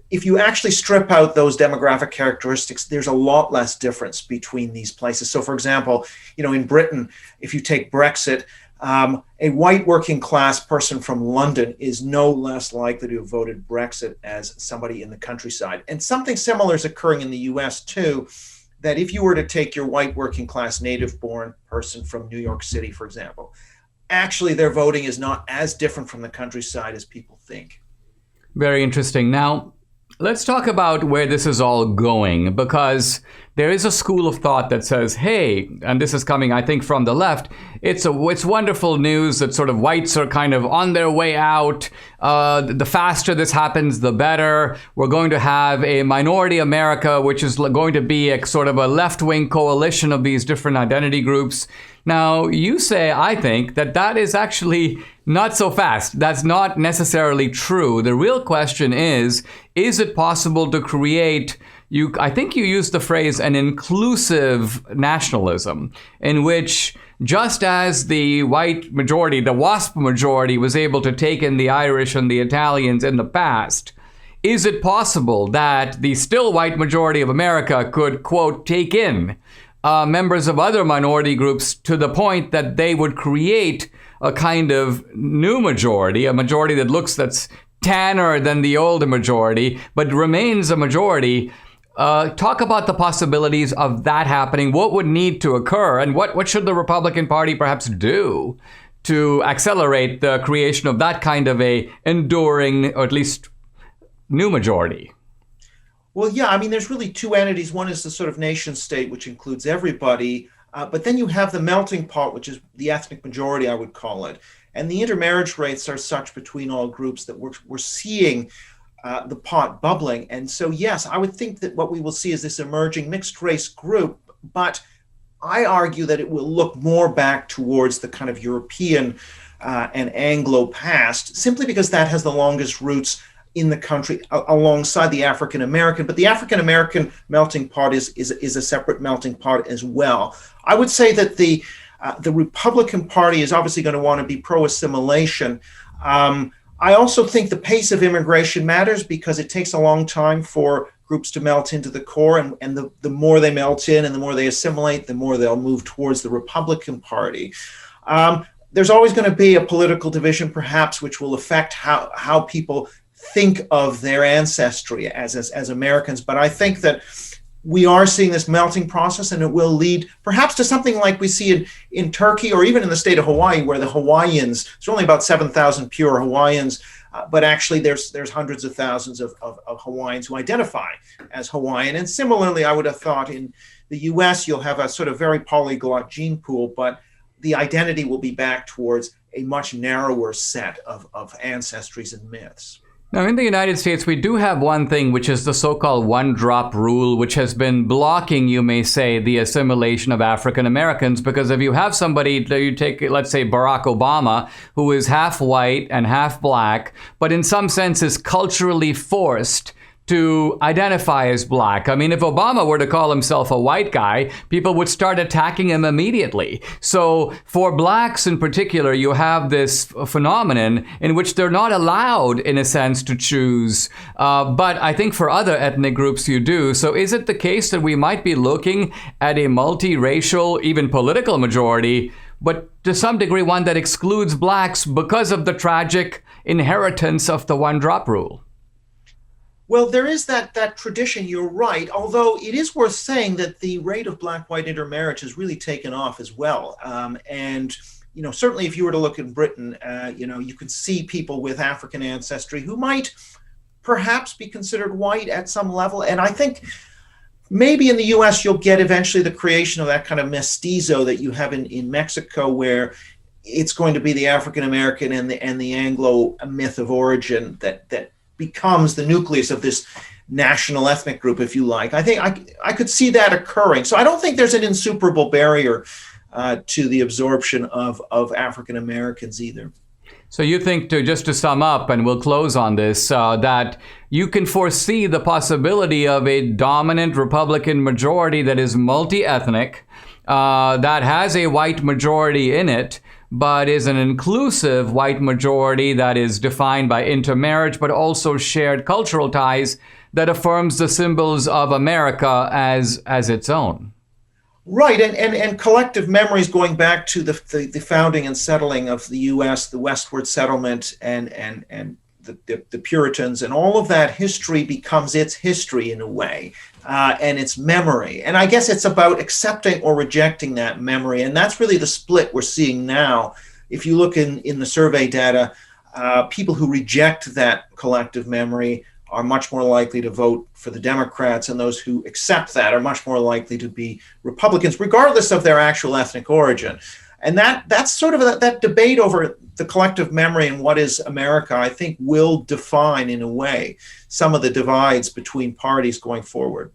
If you actually strip out those demographic characteristics, there's a lot less difference between these places. So, for example, in Britain, if you take Brexit, a white working class person from London is no less likely to have voted Brexit as somebody in the countryside. And something similar is occurring in the US too, that if you were to take your white working class native born person from New York City, for example, actually their voting is not as different from the countryside as people think. Very interesting. Now, let's talk about where this is all going, because there is a school of thought that says, hey, and this is coming, I think, from the left, it's wonderful news that sort of whites are kind of on their way out. The faster this happens, the better. We're going to have a minority America, which is going to be a sort of a left-wing coalition of these different identity groups. Now, you say, I think, that is actually not so fast. That's not necessarily true. The real question is it possible to create, I think you used the phrase, an inclusive nationalism, in which just as the white majority, the WASP majority, was able to take in the Irish and the Italians in the past, is it possible that the still white majority of America could, quote, take in members of other minority groups to the point that they would create a kind of new majority, a majority that's tanner than the older majority, but remains a majority? Talk about the possibilities of that happening. What would need to occur, and what should the Republican Party perhaps do to accelerate the creation of that kind of a enduring, or at least new majority? Well, yeah, I mean, there's really two entities. One is the sort of nation state, which includes everybody. But then you have the melting pot, which is the ethnic majority, I would call it. And the intermarriage rates are such between all groups that we're seeing the pot bubbling. And so, yes, I would think that what we will see is this emerging mixed race group. But I argue that it will look more back towards the kind of European and Anglo past, simply because that has the longest roots in the country alongside the African American. But the African American melting pot is a separate melting pot as well. I would say that the Republican Party is obviously going to want to be pro-assimilation. I also think the pace of immigration matters, because it takes a long time for groups to melt into the core, and the more they melt in and the more they assimilate, the more they'll move towards the Republican Party. There's always going to be a political division, perhaps, which will affect how people think of their ancestry as Americans. But I think that we are seeing this melting process, and it will lead perhaps to something like we see in Turkey, or even in the state of Hawaii, where the Hawaiians, there's only about 7,000 pure Hawaiians, but actually there's hundreds of thousands of Hawaiians who identify as Hawaiian. And similarly, I would have thought in the US, you'll have a sort of very polyglot gene pool, but the identity will be back towards a much narrower set of ancestries and myths. Now, in the United States, we do have one thing, which is the so-called one-drop rule, which has been blocking, you may say, the assimilation of African Americans. Because if you have somebody, you take, let's say, Barack Obama, who is half white and half black, but in some sense is culturally forced to identify as black. I mean, if Obama were to call himself a white guy, people would start attacking him immediately. So for blacks in particular, you have this phenomenon in which they're not allowed, in a sense, to choose. But I think for other ethnic groups, you do. So is it the case that we might be looking at a multiracial, even political majority, but to some degree one that excludes blacks because of the tragic inheritance of the one-drop rule? Well, there is that tradition, you're right, although it is worth saying that the rate of black-white intermarriage has really taken off as well. And certainly if you were to look in Britain, you could see people with African ancestry who might perhaps be considered white at some level. And I think maybe in the US, you'll get eventually the creation of that kind of mestizo that you have in Mexico, where it's going to be the African American and the Anglo myth of origin that becomes the nucleus of this national ethnic group, if you like. I think I could see that occurring. So I don't think there's an insuperable barrier to the absorption of African Americans either. So you think, just to sum up, and we'll close on this, that you can foresee the possibility of a dominant Republican majority that is multi-ethnic, that has a white majority in it, but is an inclusive white majority that is defined by intermarriage, but also shared cultural ties that affirms the symbols of America as its own. Right, and collective memories going back to the founding and settling of the U.S., the westward settlement, and the Puritans, and all of that history becomes its history in a way, and its memory. And I guess it's about accepting or rejecting that memory, and that's really the split we're seeing now. If you look in the survey data, people who reject that collective memory are much more likely to vote for the Democrats, and those who accept that are much more likely to be Republicans, regardless of their actual ethnic origin. And that's sort of that debate over the collective memory and what is America, I think, will define, in a way, some of the divides between parties going forward.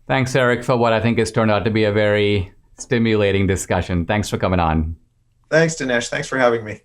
Thanks, Eric, for what I think has turned out to be a very stimulating discussion. Thanks for coming on. Thanks, Dinesh. Thanks for having me.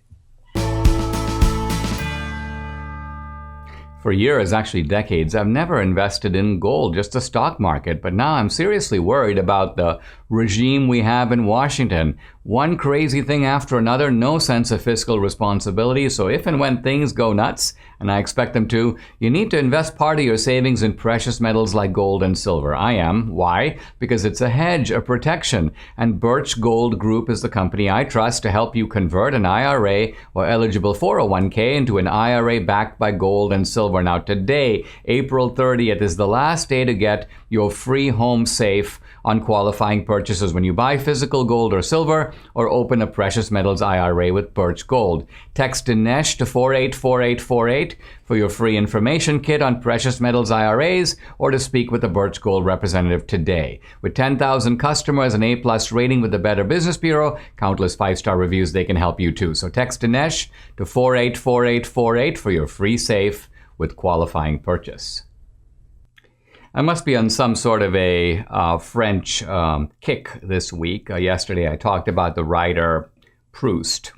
For years, actually decades, I've never invested in gold, just the stock market. But now I'm seriously worried about the regime we have in Washington. One crazy thing after another, no sense of fiscal responsibility. So if and when things go nuts, and I expect them to, you need to invest part of your savings in precious metals like gold and silver. I am. Why? Because it's a hedge, a protection. And Birch Gold Group is the company I trust to help you convert an IRA or eligible 401k into an IRA backed by gold and silver. Now today, April 30th, is the last day to get your free home safe on qualifying purchases when you buy physical gold or silver or open a precious metals IRA with Birch Gold. Text Dinesh to 484848 for your free information kit on precious metals IRAs or to speak with a Birch Gold representative today. With 10,000 customers, an A+ rating with the Better Business Bureau, countless 5-star reviews, they can help you too. So text Dinesh to 484848 for your free safe with qualifying purchase. I must be on some sort of a French kick this week. Yesterday I talked about the writer Proust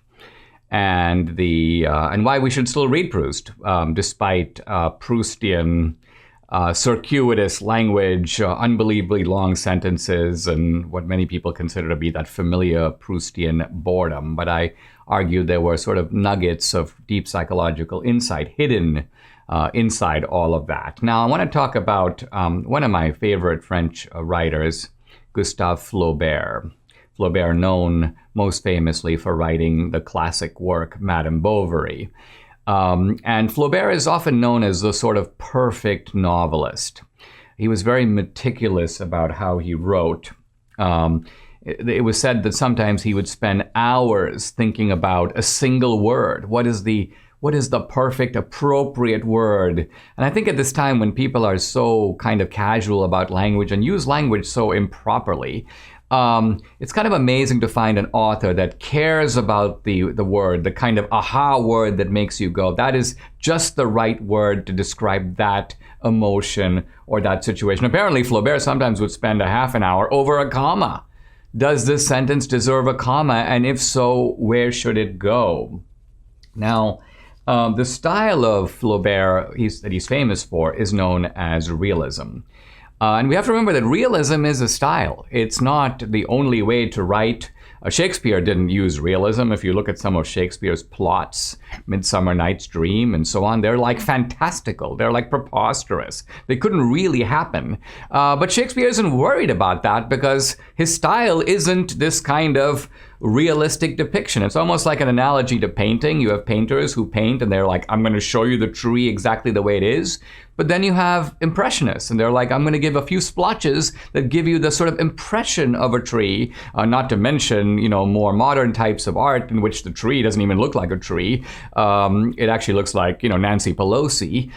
and why we should still read Proust, despite Proustian circuitous language, unbelievably long sentences, and what many people consider to be that familiar Proustian boredom. But I argued there were sort of nuggets of deep psychological insight hidden inside all of that. Now, I want to talk about one of my favorite French writers, Gustave Flaubert. Flaubert, known most famously for writing the classic work Madame Bovary. And Flaubert is often known as the sort of perfect novelist. He was very meticulous about how he wrote. It was said that sometimes he would spend hours thinking about a single word. What is the perfect, appropriate word? And I think at this time when people are so kind of casual about language and use language so improperly, it's kind of amazing to find an author that cares about the word, the kind of aha word that makes you go, that is just the right word to describe that emotion or that situation. Apparently, Flaubert sometimes would spend a half an hour over a comma. Does this sentence deserve a comma? And if so, where should it go? Now, the style of Flaubert that he's famous for is known as realism. And we have to remember that realism is a style. It's not the only way to write. Shakespeare didn't use realism. If you look at some of Shakespeare's plots, Midsummer Night's Dream and so on, they're like fantastical. They're like preposterous. They couldn't really happen. But Shakespeare isn't worried about that because his style isn't this kind of realistic depiction. It's almost like an analogy to painting. You have painters who paint and they're like, I'm going to show you the tree exactly the way it is. But then you have impressionists and they're like, I'm going to give a few splotches that give you the sort of impression of a tree, not to mention, more modern types of art in which the tree doesn't even look like a tree. It actually looks like, Nancy Pelosi.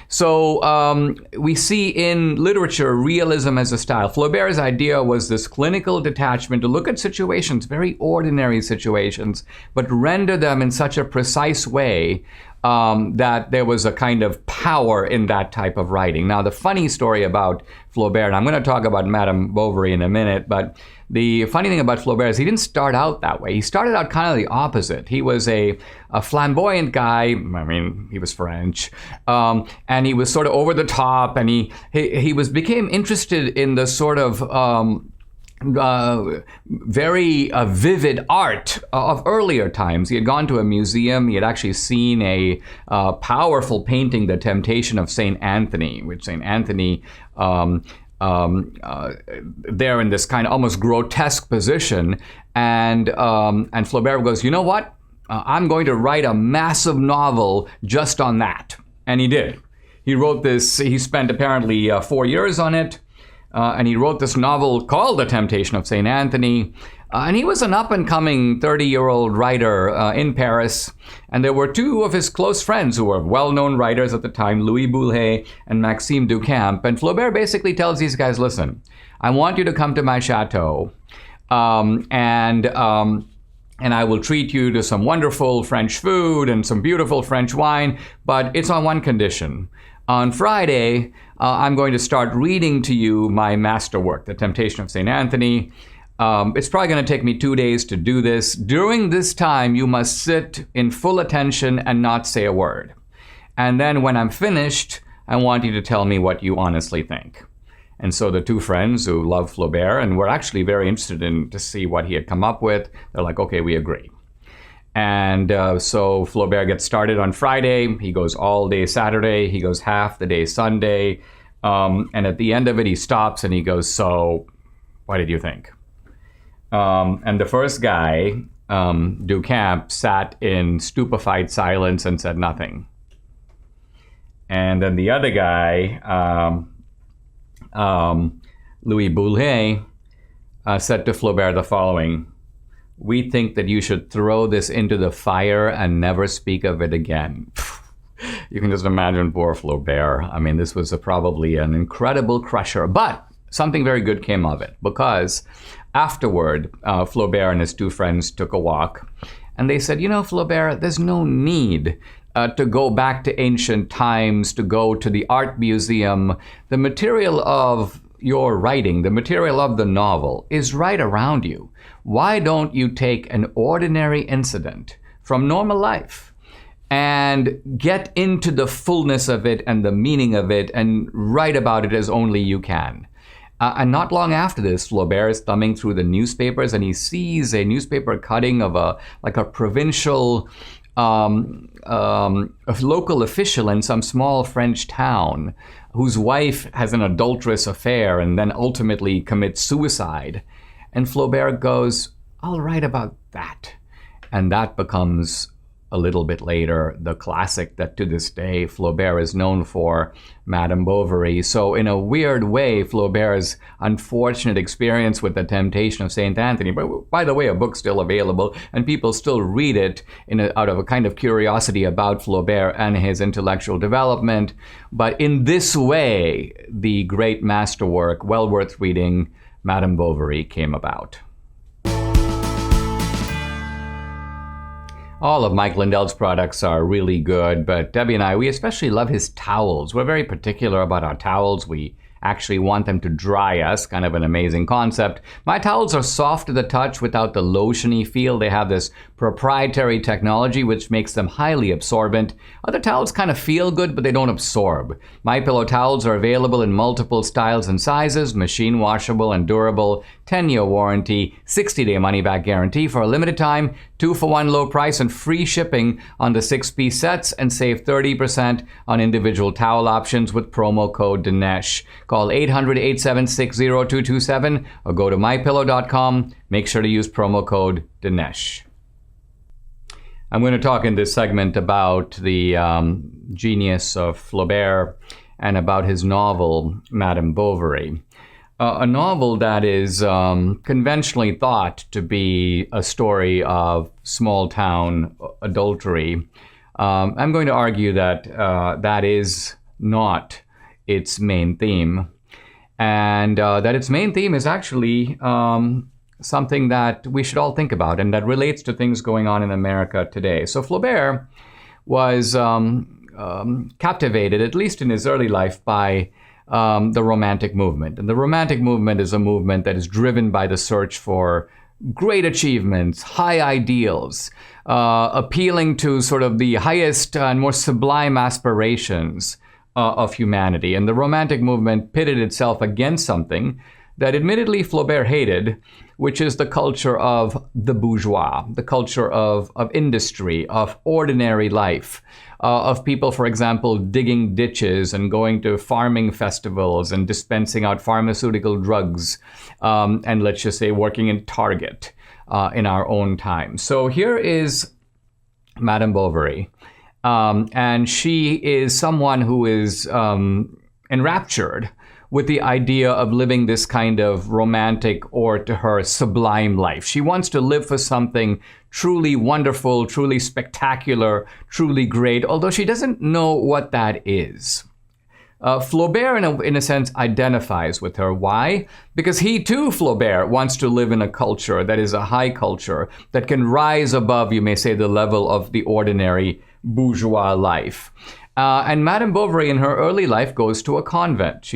So we see in literature realism as a style. Flaubert's idea was this clinical detachment to look at situations, very ordinary situations, but render them in such a precise way that there was a kind of power in that type of writing. Now, the funny story about Flaubert, and I'm going to talk about Madame Bovary in a minute, but the funny thing about Flaubert is he didn't start out that way. He started out kind of the opposite. He was a flamboyant guy. I mean, he was French, and he was sort of over the top, and he became interested in the sort of very vivid art of earlier times. He had gone to a museum. He had actually seen a powerful painting, The Temptation of St. Anthony, which St. Anthony, there in this kind of almost grotesque position. And Flaubert goes, you know what? I'm going to write a massive novel just on that. And he did. He wrote this. He spent apparently 4 years on it. And he wrote this novel called The Temptation of St. Anthony. And he was an up-and-coming 30-year-old writer in Paris. And there were two of his close friends who were well-known writers at the time, Louis Boulhay and Maxime Duchamp. And Flaubert basically tells these guys, listen, I want you to come to my chateau. And I will treat you to some wonderful French food and some beautiful French wine. But it's on one condition. On Friday, I'm going to start reading to you my masterwork, The Temptation of St. Anthony. It's probably going to take me 2 days to do this. During this time, you must sit in full attention and not say a word. And then when I'm finished, I want you to tell me what you honestly think. And so the two friends who love Flaubert and were actually very interested to see what he had come up with, they're like, okay, we agree. And so Flaubert gets started on Friday. He goes all day Saturday. He goes half the day Sunday. And at the end of it, he stops and he goes, so what did you think? And the first guy, Duchamp, sat in stupefied silence and said nothing. And then the other guy, Louis Boulhay, said to Flaubert the following: we think that you should throw this into the fire and never speak of it again. You can just imagine poor Flaubert. I mean, this was probably an incredible crusher, but something very good came of it, because afterward, Flaubert and his two friends took a walk, and they said, Flaubert, there's no need to go back to ancient times, to go to the art museum. The material of your writing, the material of the novel, is right around you. Why don't you take an ordinary incident from normal life and get into the fullness of it and the meaning of it and write about it as only you can? And not long after this, Flaubert is thumbing through the newspapers and he sees a newspaper cutting of a provincial a local official in some small French town whose wife has an adulterous affair and then ultimately commits suicide. And Flaubert goes, I'll write about that. And that becomes, a little bit later, the classic that to this day Flaubert is known for, Madame Bovary. So in a weird way, Flaubert's unfortunate experience with The Temptation of St. Anthony, but by the way, a book's still available and people still read it out of a kind of curiosity about Flaubert and his intellectual development. But in this way, the great masterwork, well worth reading, Madame Bovary, came about. All of Mike Lindell's products are really good, but Debbie and I, we especially love his towels. We're very particular about our towels. We actually want them to dry us, kind of an amazing concept. My towels are soft to the touch without the lotiony feel. They have this proprietary technology which makes them highly absorbent. Other towels kind of feel good, but they don't absorb. My Pillow towels are available in multiple styles and sizes, machine washable and durable, 10-year warranty, 60-day money-back guarantee for a limited time, 2-for-1 low price and free shipping on the 6-piece sets, and save 30% on individual towel options with promo code Dinesh. Call 800-876-0227 or go to mypillow.com. Make sure to use promo code Dinesh. I'm going to talk in this segment about the genius of Flaubert and about his novel, Madame Bovary. A novel that is conventionally thought to be a story of small-town adultery. I'm going to argue that that is not its main theme, and that its main theme is actually something that we should all think about and that relates to things going on in America today. So Flaubert was captivated, at least in his early life, by the Romantic movement. And the Romantic movement is a movement that is driven by the search for great achievements, high ideals, appealing to sort of the highest and more sublime aspirations of humanity. And the Romantic movement pitted itself against something that admittedly Flaubert hated, which is the culture of the bourgeois, the culture of industry, of ordinary life, of people, for example, digging ditches and going to farming festivals and dispensing out pharmaceutical drugs, and let's just say working in Target in our own time. So here is Madame Bovary, and she is someone who is enraptured with the idea of living this kind of romantic, or to her, sublime life. She wants to live for something truly wonderful, truly spectacular, truly great, although she doesn't know what that is. Flaubert, in a sense, identifies with her. Why? Because he too, Flaubert, wants to live in a culture that is a high culture, that can rise above, you may say, the level of the ordinary bourgeois life. And Madame Bovary in her early life goes to a convent.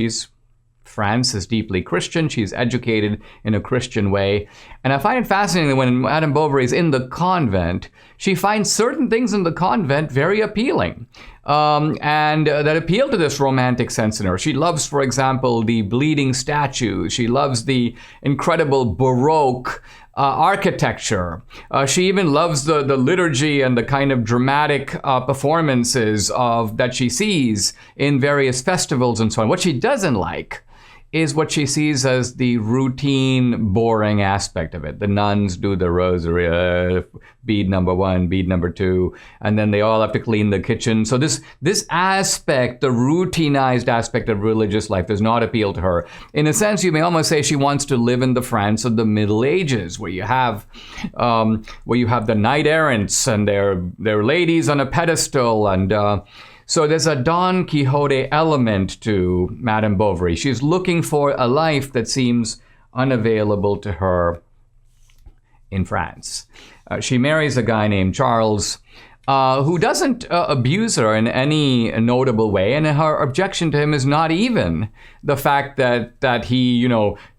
France is deeply Christian. She's educated in a Christian way. And I find it fascinating that when Madame Bovary is in the convent, she finds certain things in the convent very appealing, and that appeal to this romantic sense in her. She loves, for example, the bleeding statues. She loves the incredible Baroque architecture. She even loves the liturgy and the kind of dramatic performances that she sees in various festivals and so on. What she doesn't like is what she sees as the routine, boring aspect of it. The nuns do the rosary, bead number 1, bead number 2, and then they all have to clean the kitchen. So this aspect, the routinized aspect of religious life, does not appeal to her. In a sense, you may almost say she wants to live in the France of the Middle Ages, where you have the knight errants and their ladies on a pedestal, and so there's a Don Quixote element to Madame Bovary. She's looking for a life that seems unavailable to her in France. She marries a guy named Charles, who doesn't abuse her in any notable way, and her objection to him is not even the fact that he,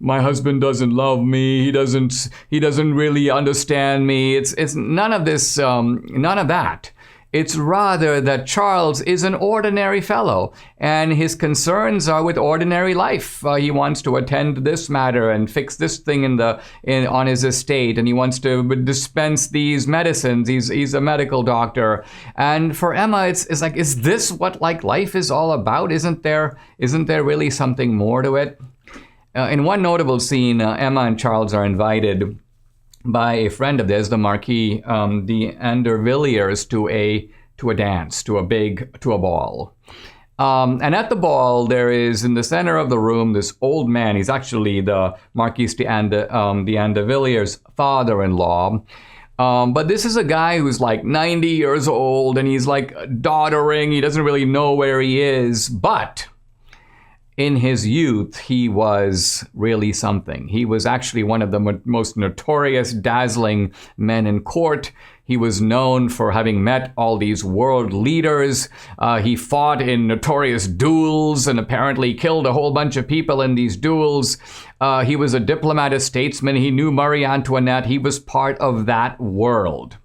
my husband doesn't love me, he doesn't really understand me. It's none of this, none of that. It's rather that Charles is an ordinary fellow, and his concerns are with ordinary life. He wants to attend to this matter and fix this thing on his estate, and he wants to dispense these medicines. He's a medical doctor, and for Emma, it's like, is this what life is all about? Isn't there really something more to it? In one notable scene, Emma and Charles are invited by a friend of theirs, the Marquis d'Andervilliers, to a dance, to a ball. And at the ball, there is in the center of the room this old man. He's actually the Marquis d'Andervilliers' father-in-law. But this is a guy who's like 90 years old, and he's like doddering. He doesn't really know where he is, but in his youth, he was really something. He was actually one of the most notorious, dazzling men in court. He was known for having met all these world leaders. He fought in notorious duels and apparently killed a whole bunch of people in these duels. He was a diplomat, a statesman. He knew Marie Antoinette. He was part of that world.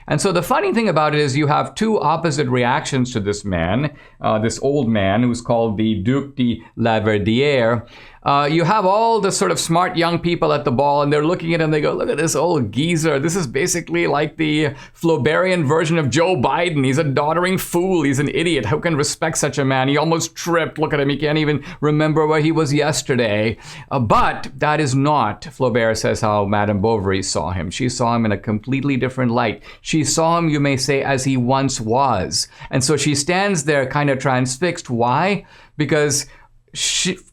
And so the funny thing about it is you have two opposite reactions to this man, this old man who's called the Duc de la Verdière. You have all the sort of smart young people at the ball, and they're looking at him, they go, look at this old geezer. This is basically like the Flauberian version of Joe Biden. He's a doddering fool. He's an idiot. Who can respect such a man? He almost tripped. Look at him. He can't even remember where he was yesterday. But that is not, Flaubert says, how Madame Bovary saw him. She saw him in a completely different light. She saw him, you may say, as he once was. And so she stands there kind of transfixed. Why? Because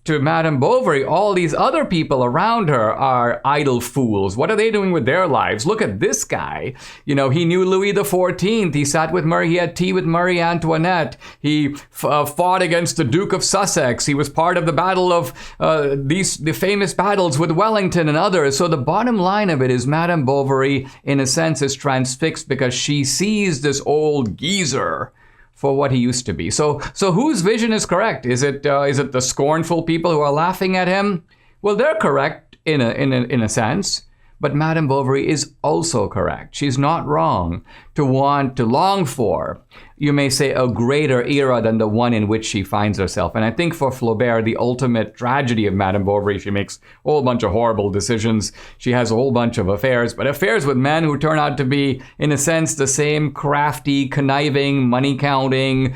to Madame Bovary, all these other people around her are idle fools. What are they doing with their lives? Look at this guy. You know, he knew Louis XIV. He sat with Marie. He had tea with Marie Antoinette. He fought against the Duke of Sussex. He was part of the battle of the famous battles with Wellington and others. So the bottom line of it is Madame Bovary, in a sense, is transfixed because she sees this old geezer for what he used to be. So whose vision is correct? Is it the scornful people who are laughing at him? Well, they're correct in a sense, but Madame Bovary is also correct. She's not wrong to want to long for, you may say, a greater era than the one in which she finds herself. And I think for Flaubert, the ultimate tragedy of Madame Bovary, she makes a whole bunch of horrible decisions. She has a whole bunch of affairs, but affairs with men who turn out to be, in a sense, the same crafty, conniving, money-counting,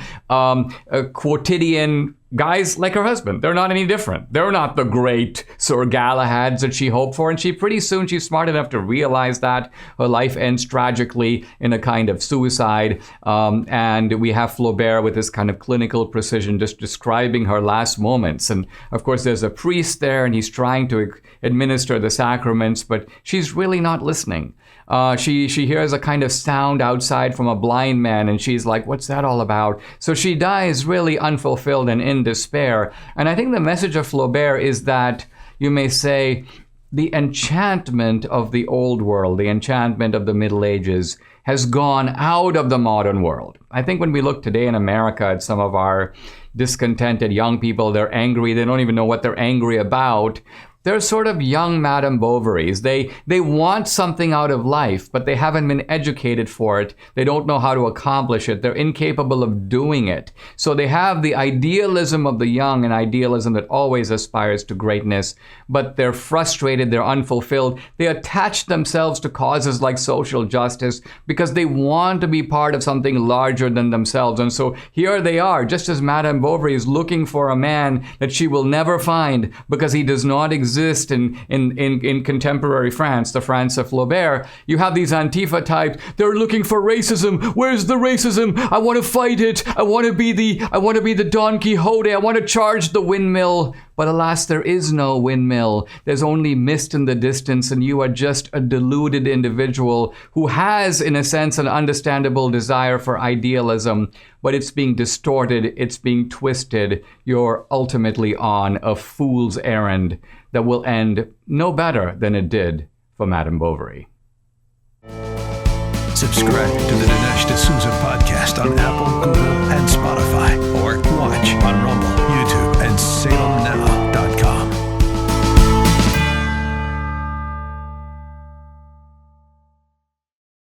quotidian guys like her husband. They're not any different. They're not the great Sir Galahads that she hoped for. And pretty soon she's smart enough to realize that. Her life ends tragically in a kind of suicide. And we have Flaubert with this kind of clinical precision just describing her last moments. And of course, there's a priest there and he's trying to administer the sacraments, but she's really not listening. She hears a kind of sound outside from a blind man, and she's like, what's that all about? So she dies really unfulfilled and in despair. And I think the message of Flaubert is that, you may say, the enchantment of the old world, the enchantment of the Middle Ages, has gone out of the modern world. I think when we look today in America at some of our discontented young people, they're angry. They don't even know what they're angry about. They're sort of young Madame Bovarys. They want something out of life, but they haven't been educated for it. They don't know how to accomplish it. They're incapable of doing it. So they have the idealism of the young, an idealism that always aspires to greatness, but they're frustrated, they're unfulfilled. They attach themselves to causes like social justice because they want to be part of something larger than themselves. And so here they are, just as Madame Bovary is looking for a man that she will never find because he does not exist in contemporary France, the France of Flaubert. You have these Antifa types. They're looking for racism. Where's the racism? I want to fight it. I want to be the Don Quixote. I want to charge the windmill. But alas, there is no windmill. There's only mist in the distance, and you are just a deluded individual who has, in a sense, an understandable desire for idealism, but it's being distorted, it's being twisted. You're ultimately on a fool's errand that will end no better than it did for Madame Bovary. Subscribe to the Dinesh D'Souza podcast on Apple